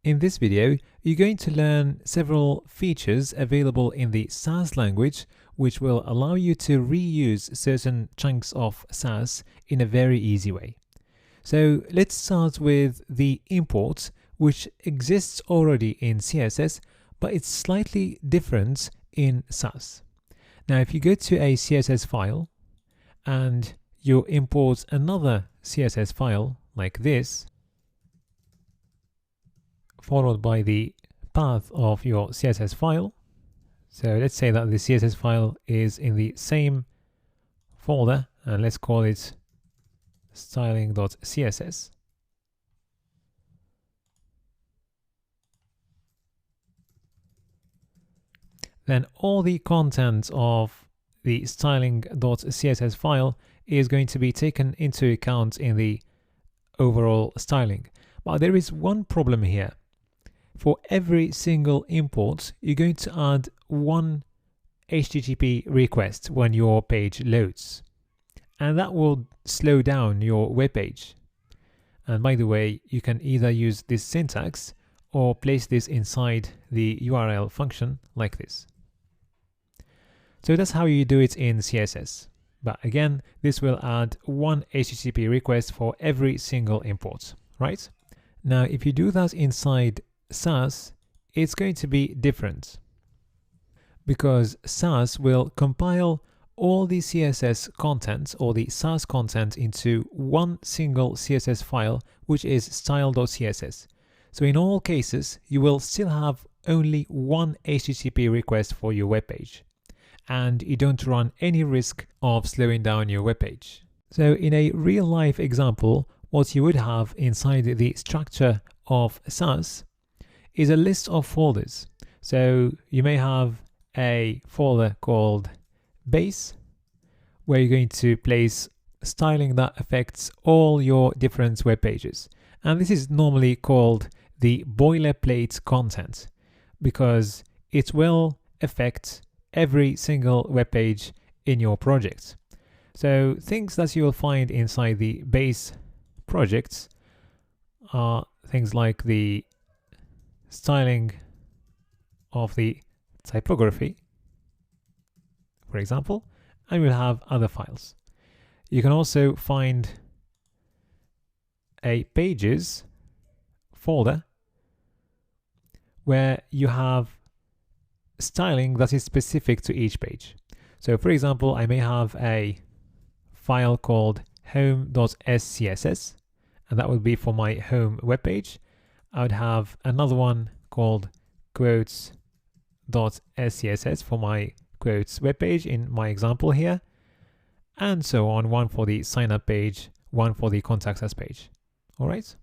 In this video, you're going to learn several features available in the Sass language which will allow you to reuse certain chunks of Sass in a very easy way. So let's start with the import, which exists already in CSS, but it's slightly different in Sass. Now, if you go to a CSS file and you import another CSS file like this, followed by the path of your CSS file. So let's say that the CSS file is in the same folder, and let's call it styling.css. Then all the content of the styling.css file is going to be taken into account in the overall styling. But there is one problem here. For every single import, you're going to add one HTTP request when your page loads, and that will slow down your web page. And by the way, you can either use this syntax or place this inside the URL function like this. So that's how you do it in CSS. But again, this will add one HTTP request for every single import, right? Now, if you do that inside Sass, it's going to be different, because Sass will compile all the CSS content or the Sass content into one single CSS file, which is style.css. So in all cases, you will still have only one HTTP request for your web page, and you don't run any risk of slowing down your web page. So in a real life example, what you would have inside the structure of Sass is a list of folders. So you may have a folder called base, where you're going to place styling that affects all your different web pages. And this is normally called the boilerplate content, because it will affect every single web page in your project. So things that you will find inside the base projects are things like the styling of the typography, for example, and we'll have other files. You can also find a pages folder where you have styling that is specific to each page. So for example, I may have a file called home.scss, and that would be for my home web page. I would have another one called quotes.scss for my quotes web page in my example here, and so on, one for the sign up page, one for the contact us page. All right.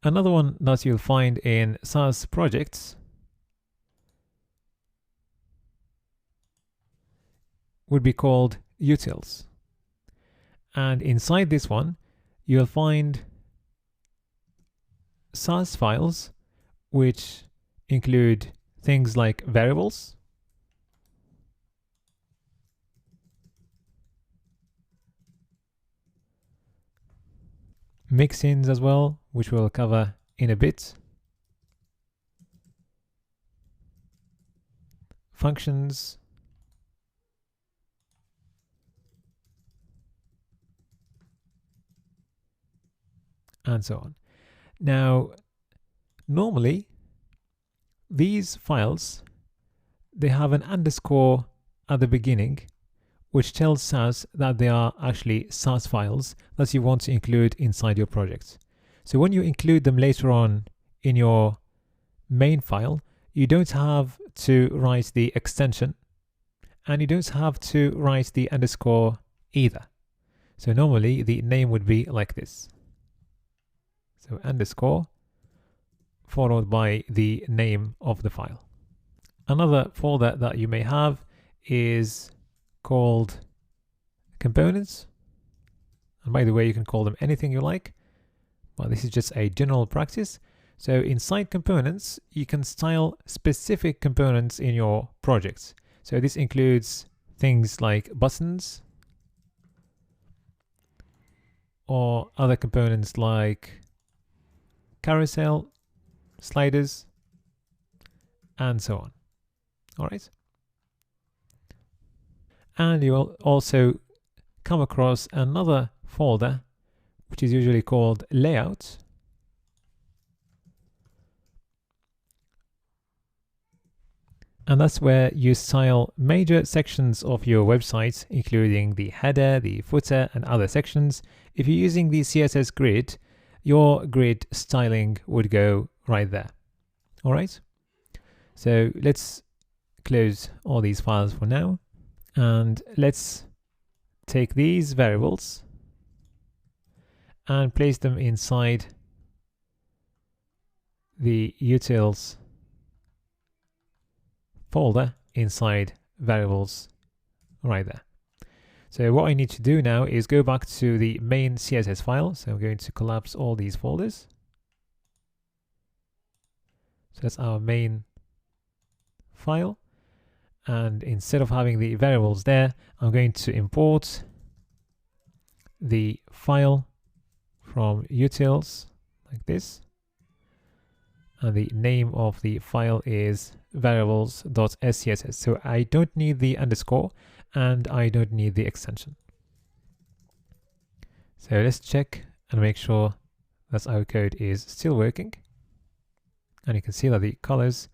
Another one that you'll find in Sass projects would be called utils. And inside this one, you'll find Sass files which include things like variables, mixins as well, which we'll cover in a bit, functions, and so on. Now, normally, these files, they have an underscore at the beginning, which tells Sass that they are actually Sass files that you want to include inside your project. So when you include them later on in your main file, you don't have to write the extension, and you don't have to write the underscore either. So normally the name would be like this. So underscore followed by the name of the file. Another folder that you may have is called components. And by the way, you can call them anything you like, but this is just a general practice. So inside components, you can style specific components in your projects. So this includes things like buttons or other components like carousel, sliders, and so on. All right. And you'll also come across another folder, which is usually called layout. And that's where you style major sections of your website, including the header, the footer, and other sections. If you're using the CSS grid, your grid styling would go right there. All right. So let's close all these files for now. And let's take these variables and place them inside the utils folder inside variables right there. So what I need to do now is go back to the main CSS file. So I'm going to collapse all these folders. So that's our main file. And instead of having the variables there, I'm going to import the file from utils like this. And the name of the file is variables.scss. So I don't need the underscore and I don't need the extension. So let's check and make sure that our code is still working. And you can see that the colors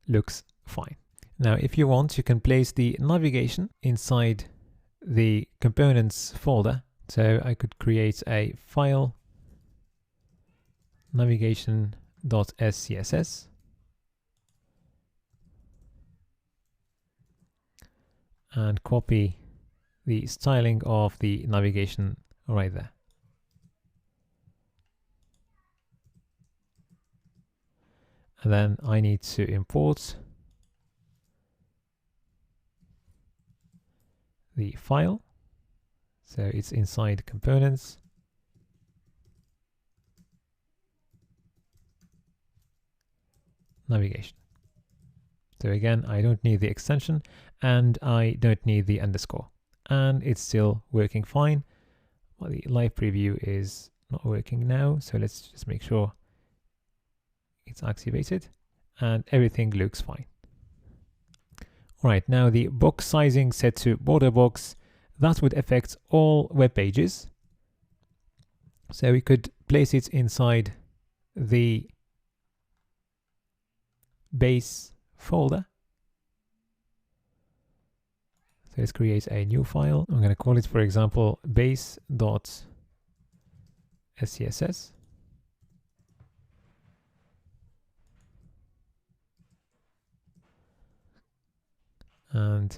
looks fine. Now, if you want, you can place the navigation inside the components folder. So I could create a file navigation.scss and copy the styling of the navigation right there. And then I need to import the file. So it's inside components. Navigation. So again, I don't need the extension and I don't need the underscore. And it's still working fine. Well, the live preview is not working now. So let's just make sure it's activated and everything looks fine. All right, now the box sizing set to border box, that would affect all web pages. So we could place it inside the base folder. So let's create a new file. I'm going to call it, for example, base.scss. And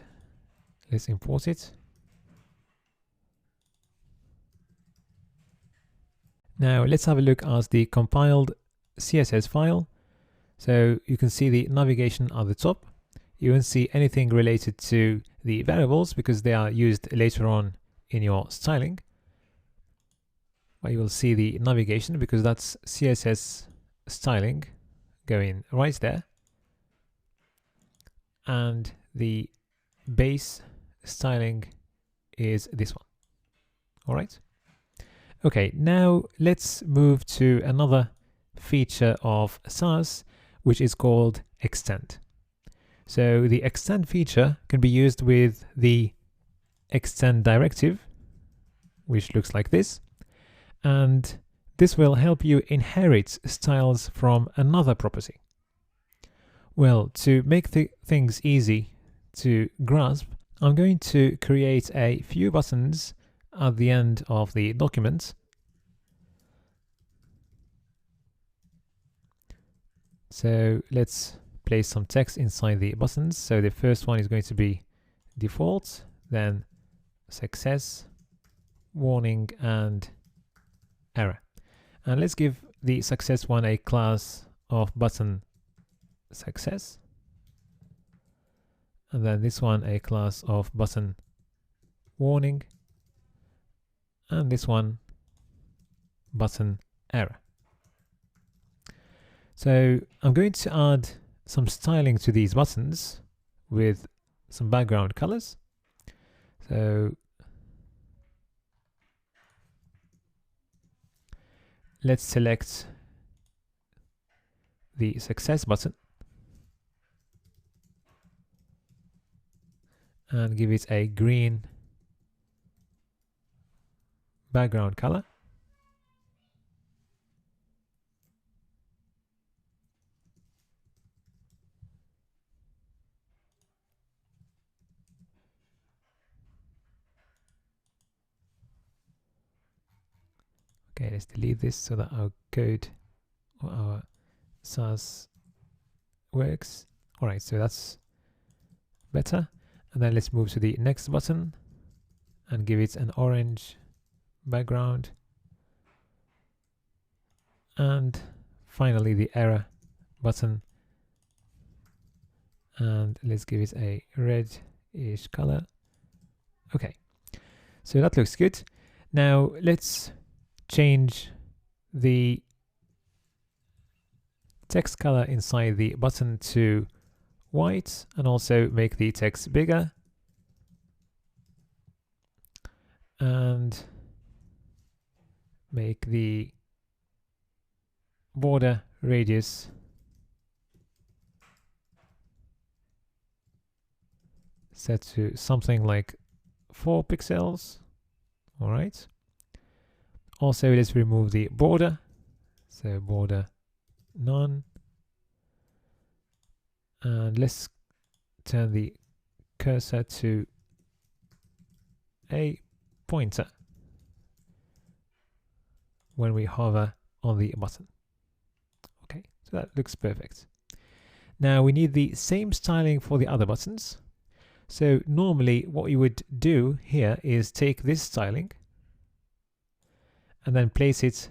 let's import it. Now let's have a look at the compiled CSS file. So you can see the navigation at the top. You won't see anything related to the variables because they are used later on in your styling. But you will see the navigation because that's CSS styling going right there. And the base styling is this one. All right. Okay, now let's move to another feature of Sass, which is called extend. So the extend feature can be used with the extend directive, which looks like this. And this will help you inherit styles from another property. Well, to make things easy to grasp, I'm going to create a few buttons at the end of the document. So let's place some text inside the buttons. So the first one is going to be default, then success, warning, and error. And let's give the success one a class of button success. And then this one a class of button warning. And this one button error. So I'm going to add some styling to these buttons with some background colors. So let's select the success button and give it a green background color. Okay, let's delete this so that our code or our Sass works. All right, so that's better. And then let's move to the next button and give it an orange background. And finally the error button. And let's give it a red-ish color. Okay, so that looks good. Now let's change the text color inside the button to white and also make the text bigger. And make the border radius set to something like 4 pixels. All right. Also, let's remove the border. So border none. And let's turn the cursor to a pointer when we hover on the button. Okay, so that looks perfect. Now we need the same styling for the other buttons. So normally what you would do here is take this styling and then place it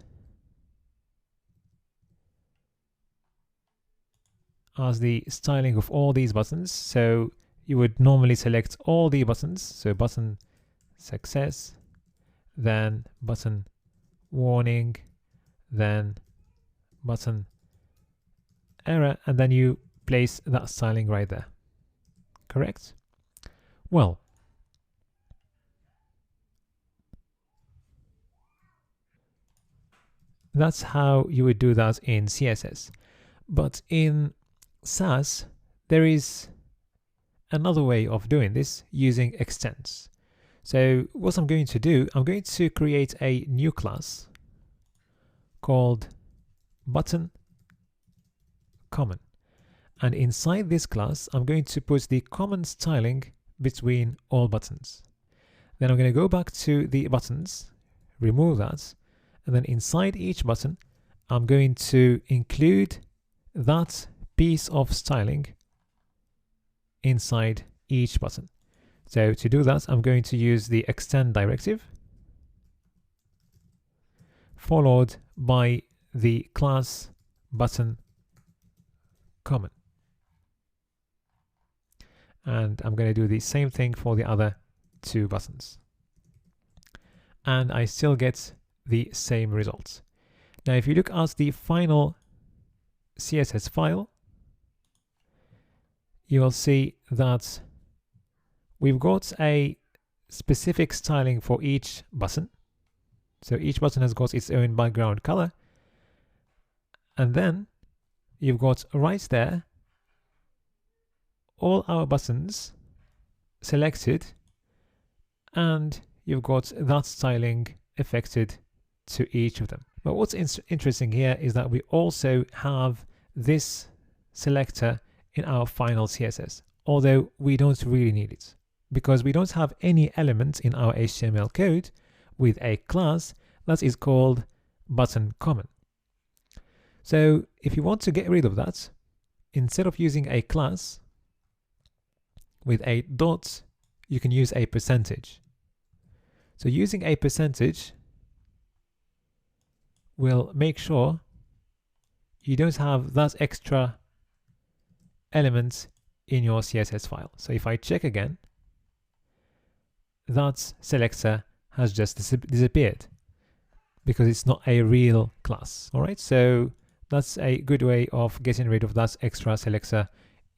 as the styling of all these buttons. So you would normally select all the buttons. So button success, then button warning, then button error, and then you place that styling right there. Correct? Well, that's how you would do that in CSS. But in Sass, there is another way of doing this using extends. So what I'm going to do, I'm going to create a new class called button common. And inside this class, I'm going to put the common styling between all buttons. Then I'm going to go back to the buttons, remove that, and then inside each button, I'm going to include that piece of styling inside each button. So to do that, I'm going to use the extend directive followed by the class button common. And I'm going to do the same thing for the other two buttons. And I still get the same results. Now, if you look at the final CSS file, you will see that we've got a specific styling for each button. So each button has got its own background color. And then you've got right there all our buttons selected, and you've got that styling affected to each of them. But what's interesting here is that we also have this selector in our final CSS, although we don't really need it because we don't have any element in our HTML code with a class that is called button common. So if you want to get rid of that, instead of using a class with a dot, you can use a percentage. So using a percentage will make sure you don't have that extra element in your CSS file. So if I check again, that selector has just disappeared because it's not a real class. All right, so that's a good way of getting rid of that extra selector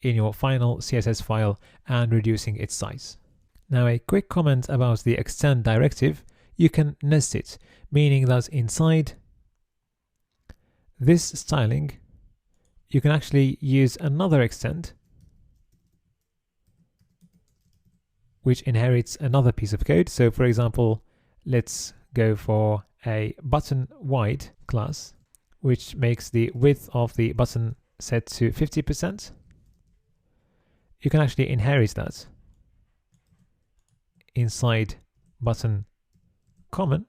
in your final CSS file and reducing its size. Now, a quick comment about the extend directive. You can nest it, meaning that inside this styling, you can actually use another extend which inherits another piece of code. So for example, let's go for a button wide class, which makes the width of the button set to 50%. You can actually inherit that inside button common,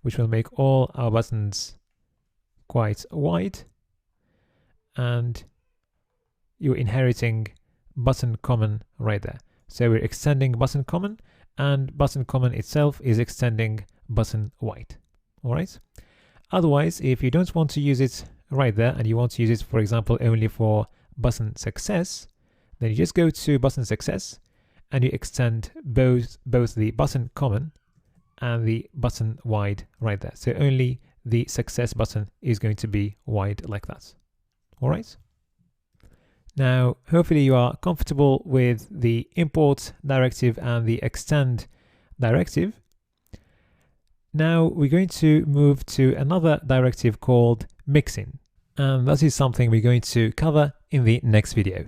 which will make all our buttons quite wide, and you're inheriting button common right there. So we're extending button common, and button common itself is extending button wide. All right. Otherwise, if you don't want to use it right there and you want to use it, for example, only for button success, then you just go to button success and you extend both the button common and the button wide right there. So only the success button is going to be wide like that. All right. Now, hopefully you are comfortable with the import directive and the extend directive. Now we're going to move to another directive called mixin, and that is something we're going to cover in the next video.